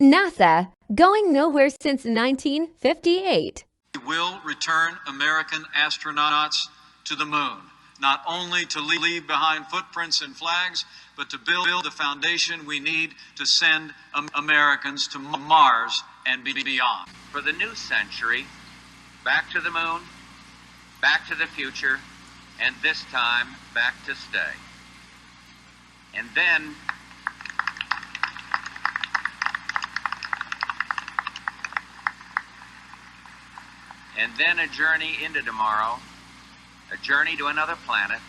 NASA, going nowhere since 1958. We will return American astronauts to the moon, not only to leave behind footprints and flags, but to build the foundation we need to send Americans to Mars and beyond. For the new century, back to the moon, back to the future, and this time back to stay. And then a journey into tomorrow, a journey to another planet,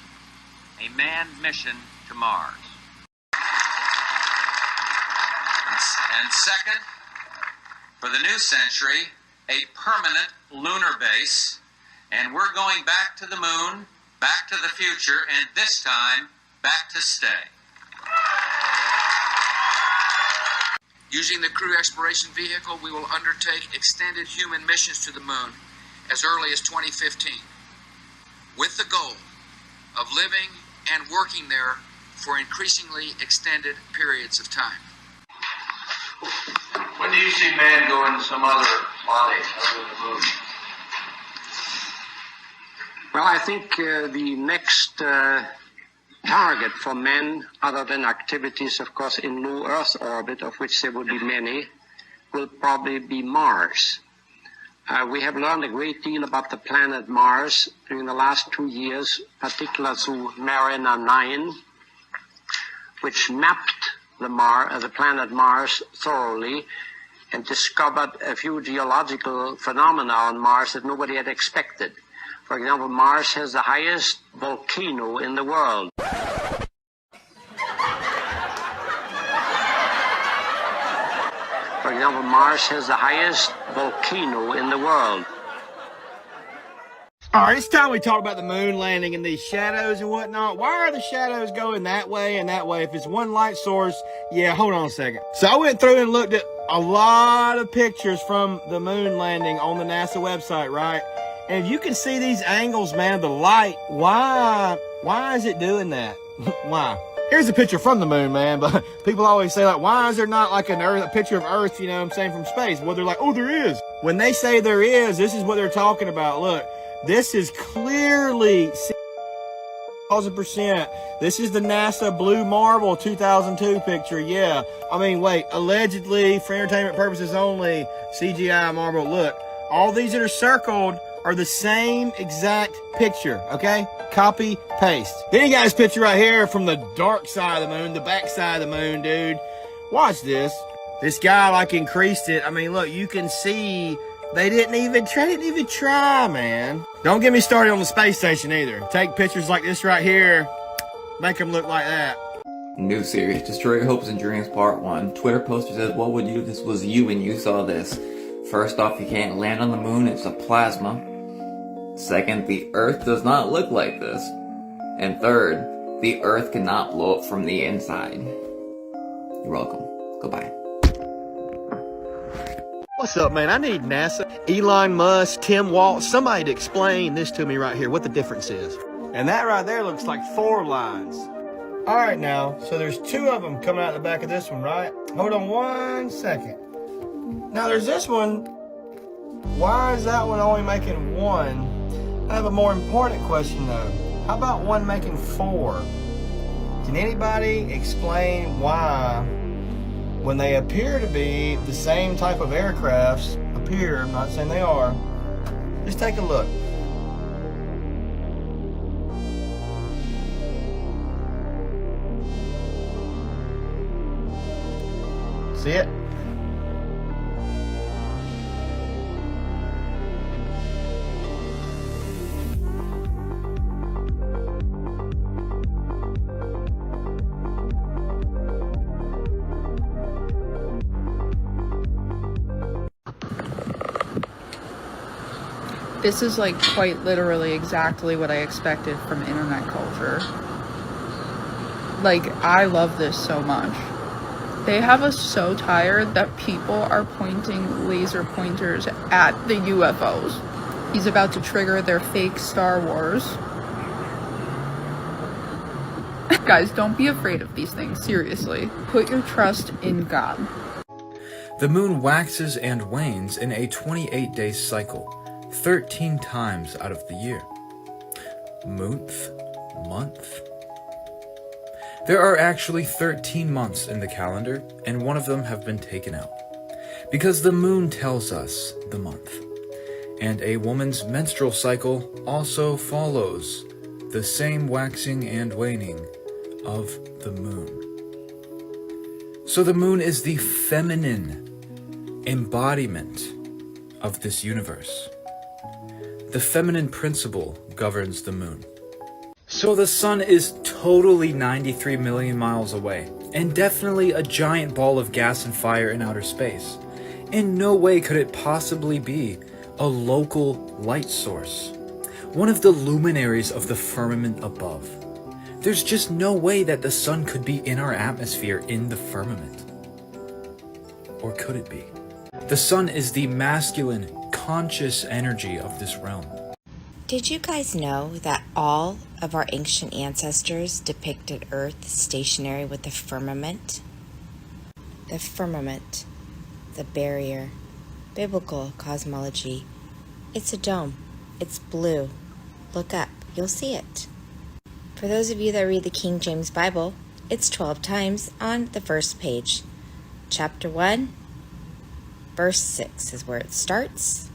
a manned mission to Mars. And second, for the new century, a permanent lunar base, and we're going back to the moon, back to the future, and this time, back to stay. Using the Crew Exploration Vehicle, we will undertake extended human missions to the moon as early as 2015, with the goal of living and working there for increasingly extended periods of time. When do you see man go into some other body other than the moon? Well, I think the next target for men, other than activities, of course, in low Earth orbit, of which there will be many, will probably be Mars. We have learned a great deal about the planet Mars during the last 2 years, particularly through Mariner 9, which mapped the planet Mars thoroughly and discovered a few geological phenomena on Mars that nobody had expected. For example, Mars has the highest volcano in the world. For example, Mars has the highest volcano in the world. All right, it's time we talk about the moon landing and these shadows and whatnot. Why are the shadows going that way and that way? If it's one light source, yeah, hold on a second. So I went through and looked at a lot of pictures from the moon landing on the NASA website, right? And if you can see these angles, man, of the light, why is it doing that? Why? Here's a picture from the moon, man, but people always say, like, why is there not like a picture of Earth, you know what I'm saying, from space? Well, they're like, oh, there is. When they say there is, this is what they're talking about. Look, this is clearly 1,000%. This is the NASA Blue Marble 2002 picture, yeah. I mean, wait, allegedly, for entertainment purposes only, CGI marble. Look, all these that are circled are the same exact picture, okay? Copy, paste. Then you got this picture right here from the dark side of the moon, the back side of the moon, dude. Watch this. This guy, like, increased it. I mean, look, you can see they didn't even try, man. Don't get me started on the space station either. Take pictures like this right here, make them look like that. New series, Destroy Your Hopes and Dreams Part 1. Twitter poster says, what would you do if this was you and you saw this? First off, you can't land on the moon, it's a plasma. Second, the Earth does not look like this. And third, the Earth cannot blow up from the inside. You're welcome. Goodbye. What's up, man? I need NASA, Elon Musk, Tim Walsh, somebody to explain this to me right here, what the difference is. And that right there looks like 4 lines. All right, now, so there's 2 of them coming out the back of this one, right? Hold on 1 second. Now there's this one. Why is that one only making 1? I have a more important question though. How about one making 4? Can anybody explain why, when they appear to be the same type of aircrafts, I'm not saying they are, just take a look. See it? This is like quite literally exactly what I expected from internet culture. Like, I love this so much. They have us so tired that people are pointing laser pointers at the UFOs. He's about to trigger their fake Star Wars. Guys, don't be afraid of these things, seriously. Put your trust in God. The moon waxes and wanes in a 28-day cycle, 13 times out of the year. Month. There are actually 13 months in the calendar, and one of them have been taken out, because the moon tells us the month. And a woman's menstrual cycle also follows the same waxing and waning of the moon. So the moon is the feminine embodiment of this universe. The feminine principle governs the moon. So the sun is totally 93 million miles away, and definitely a giant ball of gas and fire in outer space. In no way could it possibly be a local light source, one of the luminaries of the firmament above. There's just no way that the sun could be in our atmosphere in the firmament. Or could it be? The sun is the masculine, conscious energy of this realm. Did you guys know that all of our ancient ancestors depicted Earth stationary with the firmament? The firmament, the barrier, biblical cosmology. It's a dome. It's blue. Look up. You'll see it. For those of you that read the King James Bible, it's 12 times on the first page. Chapter 1, verse 6 is where it starts.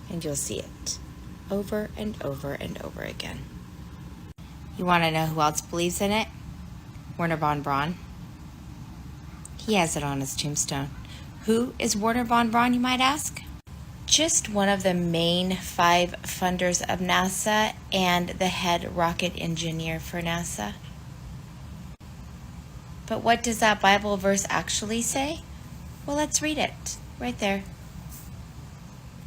And you'll see it over and over and over again. You want to know who else believes in it? Wernher von Braun. He has it on his tombstone. Who is Wernher von Braun, you might ask? Just one of the main 5 funders of NASA and the head rocket engineer for NASA. But what does that Bible verse actually say? Well, let's read it right there.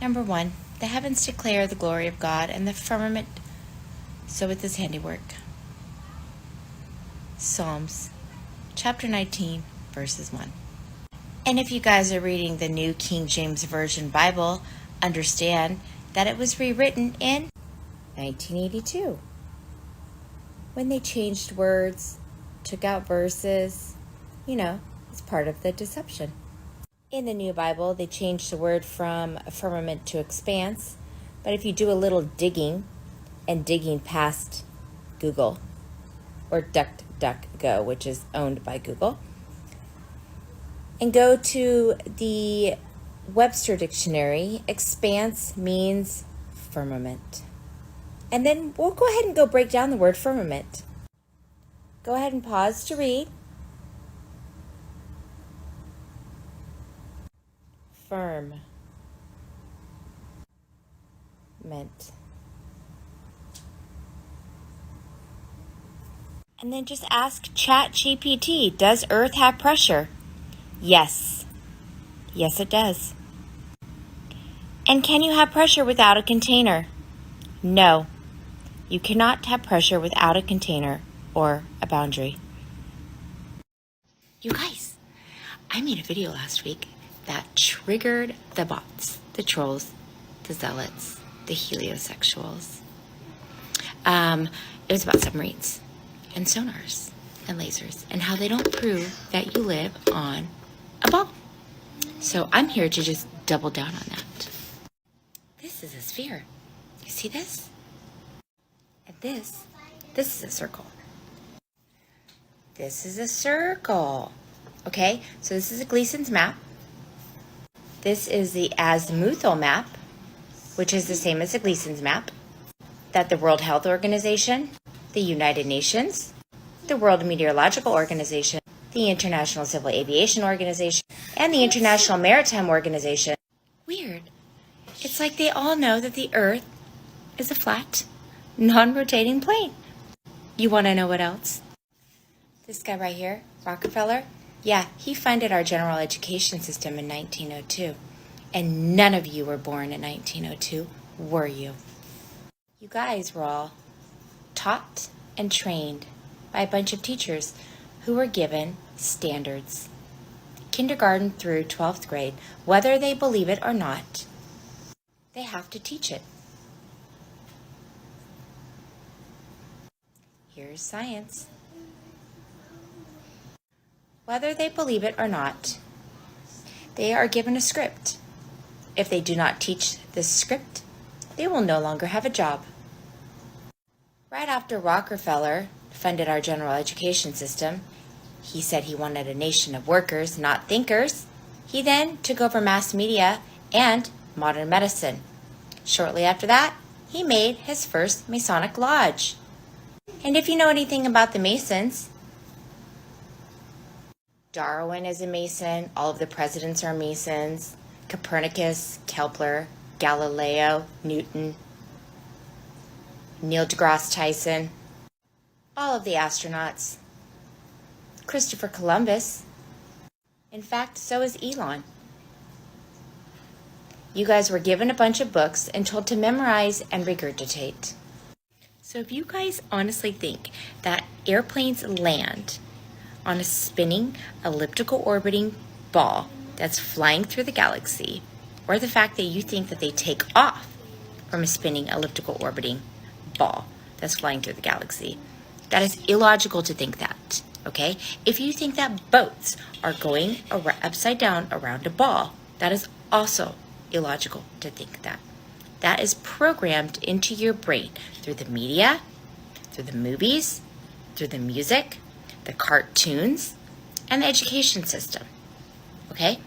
Number 1. The heavens declare the glory of God, and the firmament so with his handiwork. Psalms, chapter 19, verses 1. And if you guys are reading the New King James Version Bible, understand that it was rewritten in 1982. When they changed words, took out verses, it's part of the deception. In the New Bible, they changed the word from firmament to expanse. But if you do a little digging, and digging past Google, or DuckDuckGo, which is owned by Google, and go to the Webster Dictionary, expanse means firmament. And then we'll go ahead and go break down the word firmament. Go ahead and pause to read. Firm. Meant. And then just ask ChatGPT, does Earth have pressure? Yes. Yes, it does. And can you have pressure without a container? No. You cannot have pressure without a container or a boundary. You guys, I made a video last week that triggered the bots, the trolls, the zealots, the heliosexuals. It was about submarines and sonars and lasers and how they don't prove that you live on a ball. So I'm here to just double down on that. This is a sphere. You see this? And this is a circle. This is a circle. Okay, so this is a Gleason's map. This is the azimuthal map, which is the same as the Gleason's map, that the World Health Organization, the United Nations, the World Meteorological Organization, the International Civil Aviation Organization, and the International Maritime Organization. Weird. It's like they all know that the Earth is a flat, non-rotating plane. You want to know what else? This guy right here, Rockefeller, yeah, he funded our general education system in 1902. And none of you were born in 1902, were you? You guys were all taught and trained by a bunch of teachers who were given standards. Kindergarten through 12th grade, whether they believe it or not, they have to teach it. Here's science. Whether they believe it or not, they are given a script. If they do not teach this script, they will no longer have a job. Right after Rockefeller funded our general education system, he said he wanted a nation of workers, not thinkers. He then took over mass media and modern medicine. Shortly after that, he made his first Masonic lodge. And if you know anything about the Masons, Darwin is a Mason, all of the presidents are Masons, Copernicus, Kepler, Galileo, Newton, Neil deGrasse Tyson, all of the astronauts, Christopher Columbus. In fact, so is Elon. You guys were given a bunch of books and told to memorize and regurgitate. So if you guys honestly think that airplanes land on a spinning, elliptical orbiting ball that's flying through the galaxy, or the fact that you think that they take off from a spinning, elliptical orbiting ball that's flying through the galaxy, that is illogical to think that, okay? If you think that boats are going upside down around a ball, that is also illogical to think that. That is programmed into your brain through the media, through the movies, through the music, the cartoons, and the education system, okay?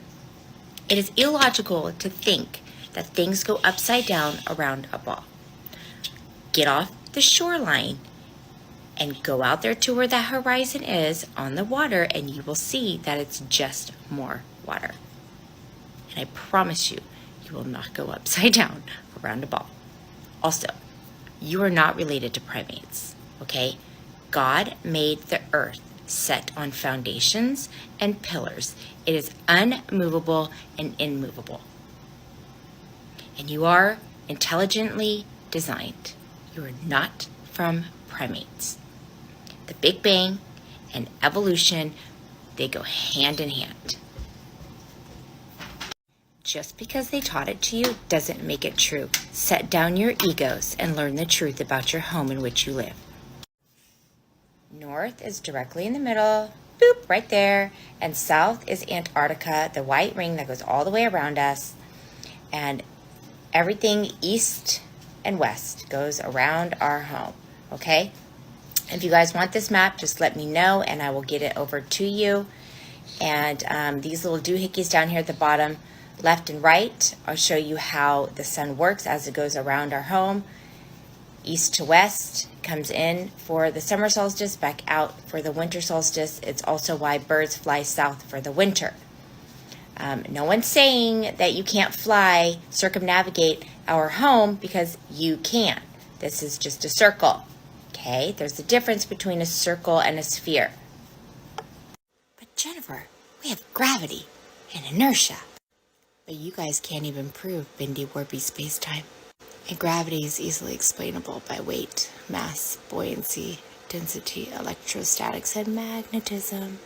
It is illogical to think that things go upside down around a ball. Get off the shoreline and go out there to where that horizon is on the water, and you will see that it's just more water. And I promise you, you will not go upside down around a ball. Also, you are not related to primates, okay? God made the earth set on foundations and pillars. It is unmovable and immovable. And you are intelligently designed. You are not from primates. The Big Bang and evolution, they go hand in hand. Just because they taught it to you doesn't make it true. Set down your egos and learn the truth about your home in which you live. North is directly in the middle, boop, right there. And south is Antarctica, the white ring that goes all the way around us. And everything east and west goes around our home, okay? If you guys want this map, just let me know and I will get it over to you. And these little doohickeys down here at the bottom, left and right, I'll show you how the sun works as it goes around our home. East to west, comes in for the summer solstice, back out for the winter solstice. It's also why birds fly south for the winter. No one's saying that you can't fly, circumnavigate our home, because you can. This is just a circle, okay? There's a difference between a circle and a sphere. But Jennifer, we have gravity and inertia. But you guys can't even prove bendy-warpy space-time. And gravity is easily explainable by weight, mass, buoyancy, density, electrostatics, and magnetism.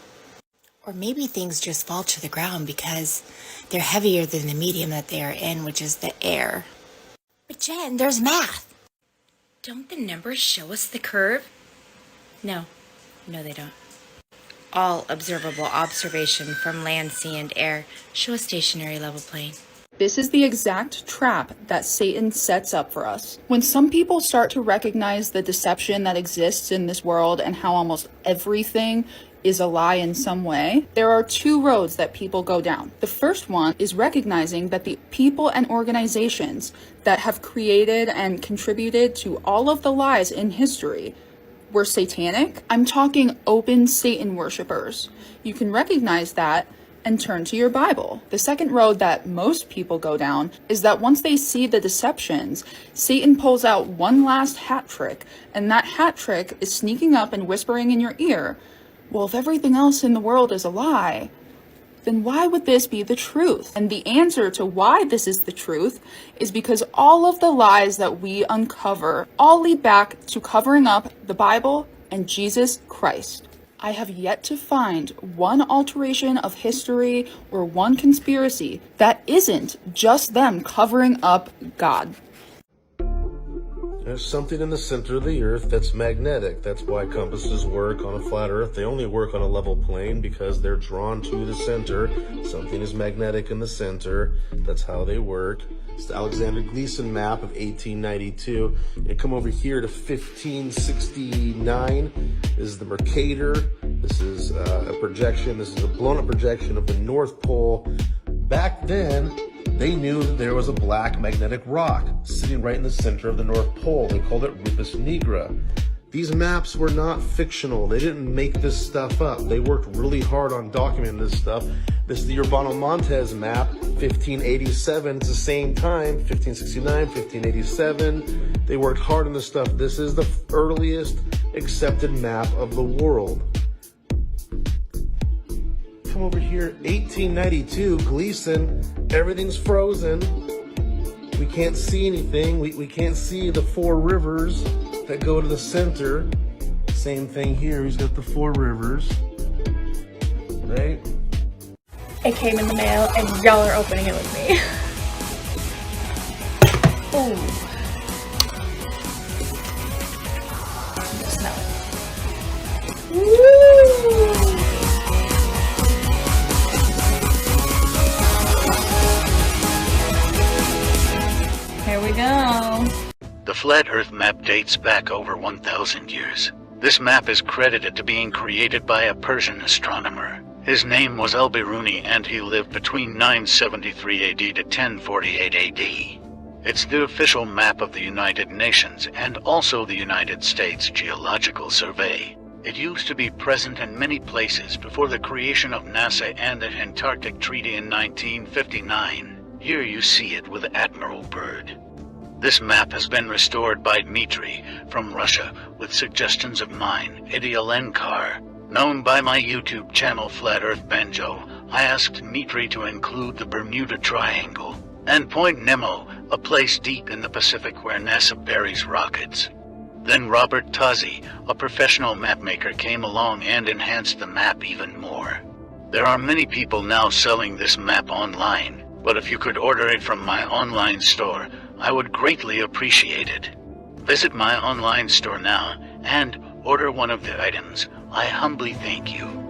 Or maybe things just fall to the ground because they're heavier than the medium that they are in, which is the air. But Jen, there's math. Don't the numbers show us the curve? No, they don't. All observable observation from land, sea, and air show a stationary level plane. This is the exact trap that Satan sets up for us. When some people start to recognize the deception that exists in this world and how almost everything is a lie in some way, there are two roads that people go down. The first one is recognizing that the people and organizations that have created and contributed to all of the lies in history were satanic. I'm talking open Satan worshipers. You can recognize that and turn to your Bible. The second road that most people go down is that once they see the deceptions, Satan pulls out one last hat trick, and that hat trick is sneaking up and whispering in your ear, well, if everything else in the world is a lie, then why would this be the truth? And the answer to why this is the truth is because all of the lies that we uncover all lead back to covering up the Bible and Jesus Christ. I have yet to find one alteration of history or one conspiracy that isn't just them covering up God. There's something in the center of the Earth that's magnetic. That's why compasses work on a flat Earth. They only work on a level plane because they're drawn to the center. Something is magnetic in the center. That's how they work. It's the Alexander Gleason map of 1892. You come over here to 1569. This is the Mercator. This is a projection. This is a blown-up projection of the North Pole. Back then, they knew that there was a black magnetic rock sitting right in the center of the North Pole. They called it Rufus Nigra. These maps were not fictional. They didn't make this stuff up. They worked really hard on documenting this stuff. This is the Urbano Montes map, 1587. It's the same time, 1569, 1587. They worked hard on this stuff. This is the earliest accepted map of the world. Come over here, 1892, Gleason, everything's frozen. We can't see anything. We can't see the four rivers that go to the center. Same thing here, he's got the four rivers, right? It came in the mail and y'all are opening it with me. Ooh. Smell it. Woo! Here we go. The Flat Earth map dates back over 1,000 years. This map is credited to being created by a Persian astronomer. His name was Al-Biruni and he lived between 973 AD to 1048 AD. It's the official map of the United Nations and also the United States Geological Survey. It used to be present in many places before the creation of NASA and the Antarctic Treaty in 1959. Here you see it with Admiral Byrd. This map has been restored by Dmitry from Russia with suggestions of mine, Eddie Alenkar. Known by my YouTube channel Flat Earth Banjo, I asked Dmitry to include the Bermuda Triangle and Point Nemo, a place deep in the Pacific where NASA buries rockets. Then Robert Tozzi, a professional mapmaker, came along and enhanced the map even more. There are many people now selling this map online, but if you could order it from my online store, I would greatly appreciate it. Visit my online store now and order one of the items. I humbly thank you.